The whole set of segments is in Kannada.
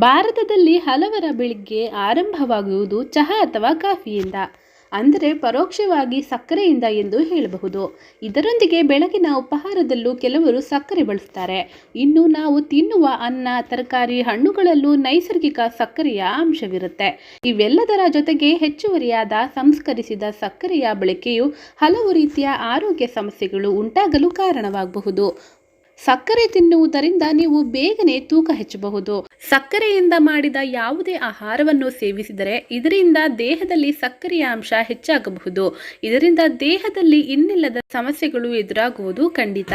ಭಾರತದಲ್ಲಿ ಹಲವರ ಬೆಳಿಗ್ಗೆ ಆರಂಭವಾಗುವುದು ಚಹಾ ಅಥವಾ ಕಾಫಿಯಿಂದ, ಅಂದರೆ ಪರೋಕ್ಷವಾಗಿ ಸಕ್ಕರೆಯಿಂದ ಎಂದು ಹೇಳಬಹುದು. ಇದರೊಂದಿಗೆ ಬೆಳಗಿನ ಉಪಹಾರದಲ್ಲೂ ಕೆಲವರು ಸಕ್ಕರೆ ಬಳಸ್ತಾರೆ. ಇನ್ನು ನಾವು ತಿನ್ನುವ ಅನ್ನ, ತರಕಾರಿ, ಹಣ್ಣುಗಳಲ್ಲೂ ನೈಸರ್ಗಿಕ ಸಕ್ಕರೆಯ ಅಂಶವಿರುತ್ತೆ. ಇವೆಲ್ಲದರ ಜೊತೆಗೆ ಹೆಚ್ಚುವರಿಯಾದ ಸಂಸ್ಕರಿಸಿದ ಸಕ್ಕರೆಯ ಬಳಕೆಯು ಹಲವು ರೀತಿಯ ಆರೋಗ್ಯ ಸಮಸ್ಯೆಗಳು ಉಂಟಾಗಲು ಕಾರಣವಾಗಬಹುದು. ಸಕ್ಕರೆ ತಿನ್ನುವುದರಿಂದ ನೀವು ಬೇಗನೆ ತೂಕ ಹೆಚ್ಚಬಹುದು. ಸಕ್ಕರೆಯಿಂದ ಮಾಡಿದ ಯಾವುದೇ ಆಹಾರವನ್ನು ಸೇವಿಸಿದರೆ ಇದರಿಂದ ದೇಹದಲ್ಲಿ ಸಕ್ಕರೆಯ ಅಂಶ ಹೆಚ್ಚಾಗಬಹುದು. ಇದರಿಂದ ದೇಹದಲ್ಲಿ ಇನ್ನಿಲ್ಲದ ಸಮಸ್ಯೆಗಳು ಎದುರಾಗುವುದು ಖಂಡಿತ.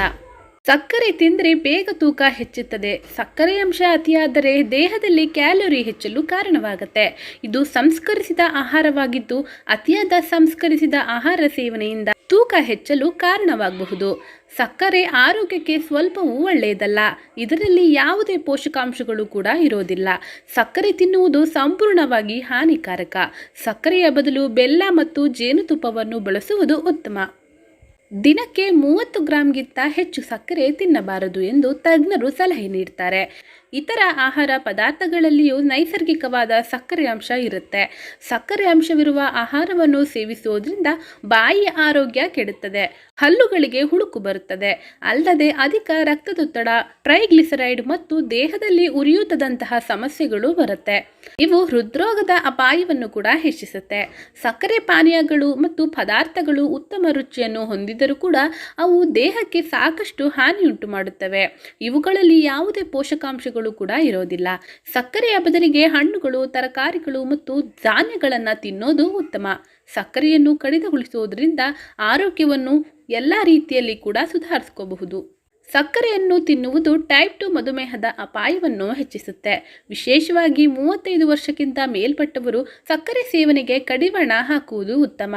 ಸಕ್ಕರೆ ತಿಂದರೆ ಬೇಗ ತೂಕ ಹೆಚ್ಚುತ್ತದೆ. ಸಕ್ಕರೆ ಅಂಶ ಅತಿಯಾದರೆ ದೇಹದಲ್ಲಿ ಕ್ಯಾಲೋರಿ ಹೆಚ್ಚಲು ಕಾರಣವಾಗುತ್ತೆ. ಇದು ಸಂಸ್ಕರಿಸಿದ ಆಹಾರವಾಗಿದ್ದು, ಅತಿಯಾದ ಸಂಸ್ಕರಿಸಿದ ಆಹಾರ ಸೇವನೆಯಿಂದ ತೂಕ ಹೆಚ್ಚಲು ಕಾರಣವಾಗಬಹುದು. ಸಕ್ಕರೆ ಆರೋಗ್ಯಕ್ಕೆ ಸ್ವಲ್ಪವೂ ಒಳ್ಳೆಯದಲ್ಲ. ಇದರಲ್ಲಿ ಯಾವುದೇ ಪೋಷಕಾಂಶಗಳು ಕೂಡ ಇರೋದಿಲ್ಲ. ಸಕ್ಕರೆ ತಿನ್ನುವುದು ಸಂಪೂರ್ಣವಾಗಿ ಹಾನಿಕಾರಕ. ಸಕ್ಕರೆಯ ಬದಲು ಬೆಲ್ಲ ಮತ್ತು ಜೇನುತುಪ್ಪವನ್ನು ಬಳಸುವುದು ಉತ್ತಮ. ದಿನಕ್ಕೆ 30 ಗ್ರಾಂಗಿಂತ ಹೆಚ್ಚು ಸಕ್ಕರೆ ತಿನ್ನಬಾರದು ಎಂದು ತಜ್ಞರು ಸಲಹೆ ನೀಡ್ತಾರೆ. ಇತರ ಆಹಾರ ಪದಾರ್ಥಗಳಲ್ಲಿಯೂ ನೈಸರ್ಗಿಕವಾದ ಸಕ್ಕರೆ ಅಂಶ ಇರುತ್ತೆ. ಸಕ್ಕರೆ ಅಂಶವಿರುವ ಆಹಾರವನ್ನು ಸೇವಿಸುವುದರಿಂದ ಬಾಯಿಯ ಆರೋಗ್ಯ ಕೆಡುತ್ತದೆ, ಹಲ್ಲುಗಳಿಗೆ ಹುಳುಕು ಬರುತ್ತದೆ. ಅಲ್ಲದೆ ಅಧಿಕ ರಕ್ತದೊತ್ತಡ, ಟ್ರೈಗ್ಲಿಸರೈಡ್ ಮತ್ತು ದೇಹದಲ್ಲಿ ಉರಿಯೂತದಂತಹ ಸಮಸ್ಯೆಗಳು ಬರುತ್ತೆ. ಇವು ಹೃದ್ರೋಗದ ಅಪಾಯವನ್ನು ಕೂಡ ಹೆಚ್ಚಿಸುತ್ತೆ. ಸಕ್ಕರೆ ಪಾನೀಯಗಳು ಮತ್ತು ಪದಾರ್ಥಗಳು ಉತ್ತಮ ರುಚಿಯನ್ನು ಹೊಂದಿದರೂ ಕೂಡ ಅವು ದೇಹಕ್ಕೆ ಸಾಕಷ್ಟು ಹಾನಿಯುಂಟು ಮಾಡುತ್ತವೆ. ಇವುಗಳಲ್ಲಿ ಯಾವುದೇ ಪೋಷಕಾಂಶಗಳು ಕೂಡ ಇರೋದಿಲ್ಲ. ಸಕ್ಕರೆಯ ಬದಲಿಗೆ ಹಣ್ಣುಗಳು, ತರಕಾರಿಗಳು ಮತ್ತು ಧಾನ್ಯಗಳನ್ನು ತಿನ್ನೋದು ಉತ್ತಮ. ಸಕ್ಕರೆಯನ್ನು ಕಡಿತಗೊಳಿಸುವುದರಿಂದ ಆರೋಗ್ಯವನ್ನು ಎಲ್ಲ ರೀತಿಯಲ್ಲಿ ಕೂಡ ಸುಧಾರಿಸ್ಕೋಬಹುದು. ಸಕ್ಕರೆಯನ್ನು ತಿನ್ನುವುದು ಟೈಪ್ 2 ಮಧುಮೇಹದ ಅಪಾಯವನ್ನು ಹೆಚ್ಚಿಸುತ್ತೆ. ವಿಶೇಷವಾಗಿ 35 ವರ್ಷಕ್ಕಿಂತ ಮೇಲ್ಪಟ್ಟವರು ಸಕ್ಕರೆ ಸೇವನೆಗೆ ಕಡಿವಾಣ ಹಾಕುವುದು ಉತ್ತಮ.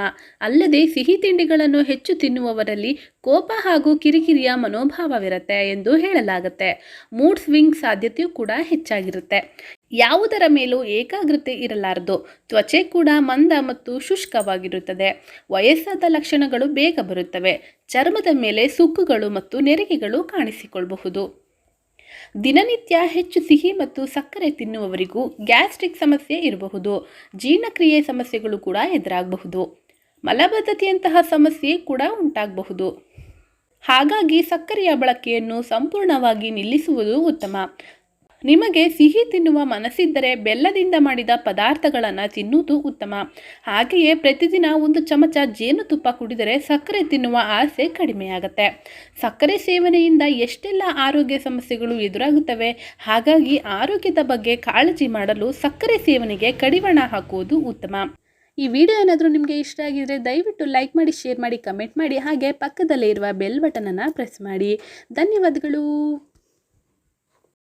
ಅಲ್ಲದೆ ಸಿಹಿ ತಿಂಡಿಗಳನ್ನು ಹೆಚ್ಚು ತಿನ್ನುವವರಲ್ಲಿ ಕೋಪ ಹಾಗೂ ಕಿರಿಕಿರಿಯ ಮನೋಭಾವವಿರುತ್ತೆ ಎಂದು ಹೇಳಲಾಗುತ್ತೆ. ಮೂಡ್ ಸ್ವಿಂಗ್ ಸಾಧ್ಯತೆಯೂ ಕೂಡ ಹೆಚ್ಚಾಗಿರುತ್ತೆ. ಯಾವುದರ ಮೇಲೂ ಏಕಾಗ್ರತೆ ಇರಲಾರದು. ತ್ವಚೆ ಕೂಡ ಮಂದ ಮತ್ತು ಶುಷ್ಕವಾಗಿರುತ್ತದೆ. ವಯಸ್ಸಾದ ಲಕ್ಷಣಗಳು ಬೇಗ ಬರುತ್ತವೆ. ಚರ್ಮದ ಮೇಲೆ ಸುಕ್ಕುಗಳು ಮತ್ತು ನೆರಿಗೆಗಳು ಕಾಣಿಸಿಕೊಳ್ಳಬಹುದು. ದಿನನಿತ್ಯ ಹೆಚ್ಚು ಸಿಹಿ ಮತ್ತು ಸಕ್ಕರೆ ತಿನ್ನುವವರಿಗೂ ಗ್ಯಾಸ್ಟ್ರಿಕ್ ಸಮಸ್ಯೆ ಇರಬಹುದು. ಜೀರ್ಣಕ್ರಿಯೆ ಸಮಸ್ಯೆಗಳು ಕೂಡ ಎದುರಾಗಬಹುದು. ಮಲಬದ್ಧತೆಯಂತಹ ಸಮಸ್ಯೆ ಕೂಡ ಉಂಟಾಗಬಹುದು. ಹಾಗಾಗಿ ಸಕ್ಕರೆಯ ಬಳಕೆಯನ್ನು ಸಂಪೂರ್ಣವಾಗಿ ನಿಲ್ಲಿಸುವುದು ಉತ್ತಮ. ನಿಮಗೆ ಸಿಹಿ ತಿನ್ನುವ ಮನಸ್ಸಿದ್ದರೆ ಬೆಲ್ಲದಿಂದ ಮಾಡಿದ ಪದಾರ್ಥಗಳನ್ನು ತಿನ್ನುವುದು ಉತ್ತಮ. ಹಾಗೆಯೇ ಪ್ರತಿದಿನ 1 ಚಮಚ ಜೇನುತುಪ್ಪ ಕುಡಿದರೆ ಸಕ್ಕರೆ ತಿನ್ನುವ ಆಸೆ ಕಡಿಮೆಯಾಗುತ್ತೆ. ಸಕ್ಕರೆ ಸೇವನೆಯಿಂದ ಎಷ್ಟೆಲ್ಲ ಆರೋಗ್ಯ ಸಮಸ್ಯೆಗಳು ಎದುರಾಗುತ್ತವೆ. ಹಾಗಾಗಿ ಆರೋಗ್ಯದ ಬಗ್ಗೆ ಕಾಳಜಿ ಮಾಡಲು ಸಕ್ಕರೆ ಸೇವನೆಗೆ ಕಡಿವಾಣ ಹಾಕುವುದು ಉತ್ತಮ. ಈ ವಿಡಿಯೋ ಏನಾದರೂ ನಿಮಗೆ ಇಷ್ಟ ಆಗಿದ್ರೆ ದಯವಿಟ್ಟು ಲೈಕ್ ಮಾಡಿ, ಶೇರ್ ಮಾಡಿ, ಕಮೆಂಟ್ ಮಾಡಿ, ಹಾಗೆ ಪಕ್ಕದಲ್ಲೇ ಇರುವ ಬೆಲ್ ಬಟನನ್ನು ಪ್ರೆಸ್ ಮಾಡಿ. ಧನ್ಯವಾದಗಳು.